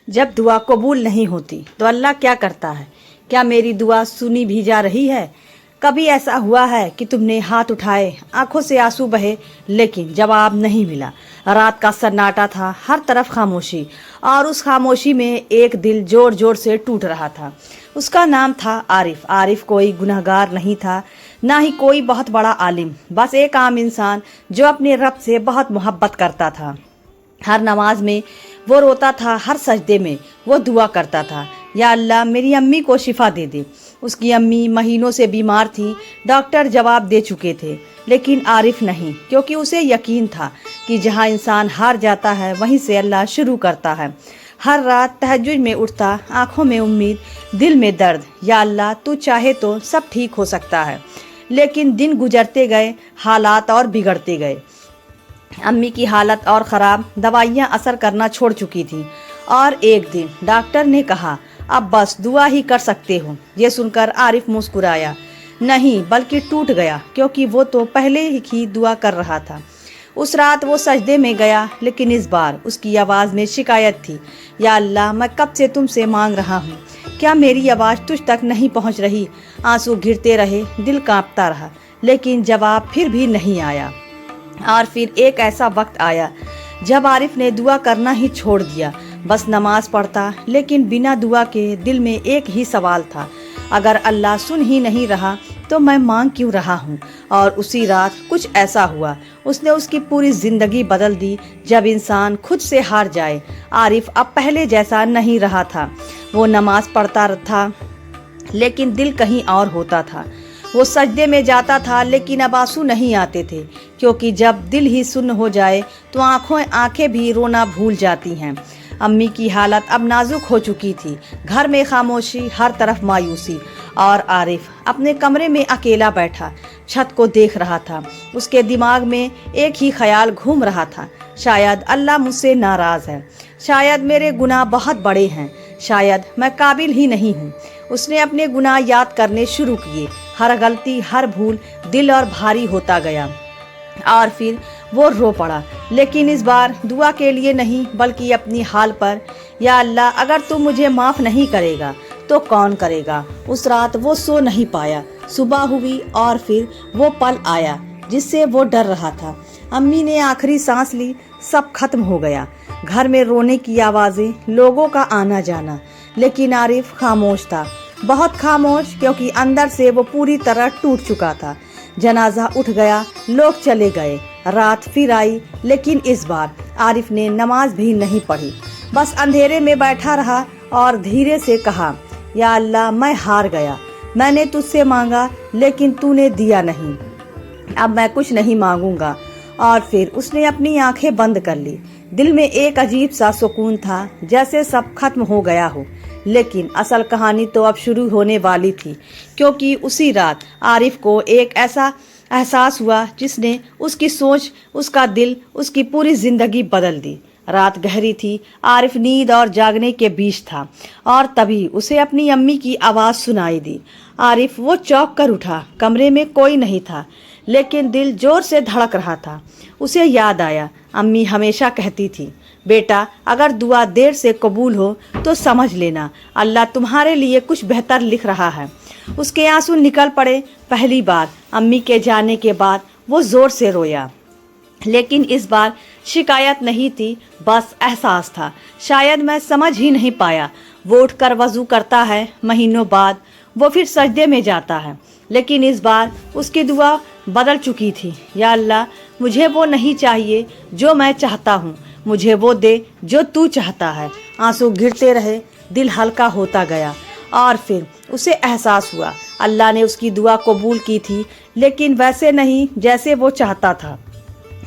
जब दुआ कबूल नहीं होती तो अल्लाह क्या करता है? क्या मेरी दुआ सुनी भी जा रही है? कभी ऐसा हुआ है कि तुमने हाथ उठाए, आंखों से आंसू बहे, लेकिन जवाब नहीं मिला? रात का सन्नाटा था, हर तरफ खामोशी, और उस खामोशी में एक दिल जोर जोर से टूट रहा था। उसका नाम था आरिफ। आरिफ कोई गुनहगार नहीं था, ना ही कोई बहुत बड़ा आलिम, बस एक आम इंसान जो अपने रब से बहुत मोहब्बत करता था। हर नमाज में वो रोता था, हर सजदे में वो दुआ करता था, या अल्लाह मेरी अम्मी को शिफा दे दे। उसकी अम्मी महीनों से बीमार थी, डॉक्टर जवाब दे चुके थे, लेकिन आरिफ नहीं, क्योंकि उसे यकीन था कि जहाँ इंसान हार जाता है वहीं से अल्लाह शुरू करता है। हर रात तहज्जुद में उठता, आंखों में उम्मीद, दिल में दर्द, या अल्लाह तू चाहे तो सब ठीक हो सकता है। लेकिन दिन गुजरते गए, हालात और बिगड़ते गए। अम्मी की हालत और ख़राब, दवाइयाँ असर करना छोड़ चुकी थी, और एक दिन डॉक्टर ने कहा अब बस दुआ ही कर सकते हो। ये सुनकर आरिफ मुस्कुराया नहीं, बल्कि टूट गया, क्योंकि वो तो पहले ही दुआ कर रहा था। उस रात वो सजदे में गया, लेकिन इस बार उसकी आवाज़ में शिकायत थी, या अल्लाह मैं कब से तुमसे मांग रहा हूँ, क्या मेरी आवाज़ तुझ तक नहीं पहुँच रही? आंसू गिरते रहे, दिल कांपता रहा, लेकिन जवाब फिर भी नहीं आया। और फिर एक ऐसा वक्त आया जब आरिफ ने दुआ करना ही छोड़ दिया, बस नमाज पढ़ता, लेकिन बिना दुआ के। दिल में एक ही सवाल था, अगर अल्लाह सुन ही नहीं रहा तो मैं मांग क्यों रहा हूँ? और उसी रात कुछ ऐसा हुआ, उसने उसकी पूरी ज़िंदगी बदल दी। जब इंसान खुद से हार जाए, आरिफ अब पहले जैसा नहीं रहा था। वो नमाज पढ़ता था, लेकिन दिल कहीं और होता था। वो सजदे में जाता था, लेकिन अब आंसू नहीं आते थे, क्योंकि जब दिल ही सुन्न हो जाए तो आंखें भी रोना भूल जाती हैं। अम्मी की हालत अब नाजुक हो चुकी थी। घर में खामोशी, हर तरफ मायूसी, और आरिफ अपने कमरे में अकेला बैठा छत को देख रहा था। उसके दिमाग में एक ही ख्याल घूम रहा था, शायद अल्लाह मुझसे नाराज़ है, शायद मेरे गुनाह बहुत बड़े हैं, शायद मैं काबिल ही नहीं हूँ। उसने अपने गुनाह याद करने शुरू किए, हर गलती, हर भूल दिल और भारी होता गया, और फिर वो रो पड़ा, लेकिन इस बार दुआ के लिए नहीं, बल्कि अपनी हाल पर। या अल्लाह अगर तू मुझे माफ़ नहीं करेगा तो कौन करेगा? उस रात वो सो नहीं पाया। सुबह हुई और फिर वो पल आया जिससे वो डर रहा था। अम्मी ने आखिरी सांस ली, सब खत्म हो गया। घर में रोने की आवाज़ें, लोगों का आना जाना, लेकिन आरिफ खामोश था, बहुत खामोश, क्योंकि अंदर से वो पूरी तरह टूट चुका था। जनाजा उठ गया, लोग चले गए, रात फिर आई, लेकिन इस बार आरिफ ने नमाज भी नहीं पढ़ी, बस अंधेरे में बैठा रहा और धीरे से कहा, या अल्लाह मैं हार गया, मैंने तुझसे मांगा लेकिन तूने दिया नहीं, अब मैं कुछ नहीं मांगूंगा। और फिर उसने अपनी आंखें बंद कर ली। दिल में एक अजीब सा सुकून था, जैसे सब खत्म हो गया हो। लेकिन असल कहानी तो अब शुरू होने वाली थी, क्योंकि उसी रात आरिफ को एक ऐसा एहसास हुआ जिसने उसकी सोच, उसका दिल, उसकी पूरी ज़िंदगी बदल दी। रात गहरी थी, आरिफ नींद और जागने के बीच था, और तभी उसे अपनी अम्मी की आवाज़ सुनाई दी। आरिफ वो चौंक कर उठा, कमरे में कोई नहीं था, लेकिन दिल जोर से धड़क रहा था। उसे याद आया, अम्मी हमेशा कहती थी, बेटा अगर दुआ देर से कबूल हो तो समझ लेना अल्लाह तुम्हारे लिए कुछ बेहतर लिख रहा है। उसके आंसू निकल पड़े। पहली बार अम्मी के जाने के बाद वो ज़ोर से रोया, लेकिन इस बार शिकायत नहीं थी, बस एहसास था। शायद मैं समझ ही नहीं पाया। वो उठकर वज़ू करता है, महीनों बाद वो फिर सजदे में जाता है, लेकिन इस बार उसकी दुआ बदल चुकी थी। या अल्लाह मुझे वो नहीं चाहिए जो मैं चाहता हूँ, मुझे वो दे जो तू चाहता है। आंसू गिरते रहे, दिल हल्का होता गया, और फिर उसे एहसास हुआ अल्लाह ने उसकी दुआ कबूल की थी, लेकिन वैसे नहीं जैसे वो चाहता था,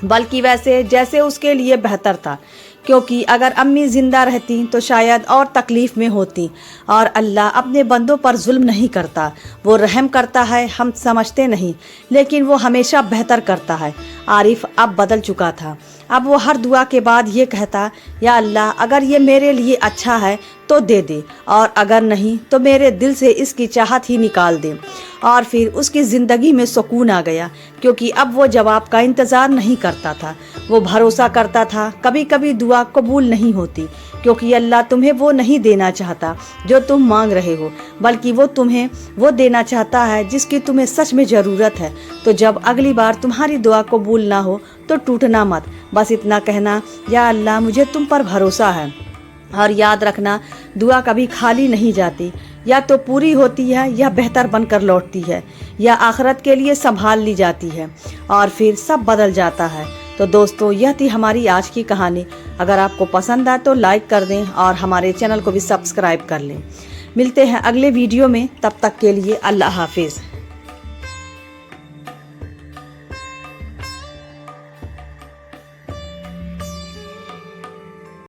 बल्कि वैसे जैसे उसके लिए बेहतर था। क्योंकि अगर अम्मी ज़िंदा रहती तो शायद और तकलीफ़ में होती। और अल्लाह अपने बंदों पर जुल्म नहीं करता, वो रहम करता है, हम समझते नहीं, लेकिन वो हमेशा बेहतर करता है। आरिफ अब बदल चुका था। अब वो हर दुआ के बाद ये कहता, या अल्लाह अगर ये मेरे लिए अच्छा है तो दे दे, और अगर नहीं तो मेरे दिल से इसकी चाहत ही निकाल दे। اور پھر اس کی زندگی میں سکون آ گیا، کیونکہ اب وہ جواب کا انتظار نہیں کرتا تھا، وہ بھروسہ کرتا تھا۔ کبھی کبھی دعا قبول نہیں ہوتی کیونکہ اللہ تمہیں وہ نہیں دینا چاہتا جو تم مانگ رہے ہو، بلکہ وہ تمہیں وہ دینا چاہتا ہے جس کی تمہیں سچ میں ضرورت ہے۔ تو جب اگلی بار تمہاری دعا قبول نہ ہو تو ٹوٹنا مت، بس اتنا کہنا، یا اللہ مجھے تم پر بھروسہ ہے۔ اور یاد رکھنا، دعا کبھی خالی نہیں جاتی، یا تو پوری ہوتی ہے یا بہتر بن کر لوٹتی ہے، یا آخرت کے لیے سنبھال لی جاتی ہے اور پھر سب بدل جاتا ہے۔ تو دوستو، یہ تھی ہماری آج کی کہانی۔ اگر آپ کو پسند آئے تو لائک کر دیں اور ہمارے چینل کو بھی سبسکرائب کر لیں۔ ملتے ہیں اگلے ویڈیو میں، تب تک کے لیے اللہ حافظ۔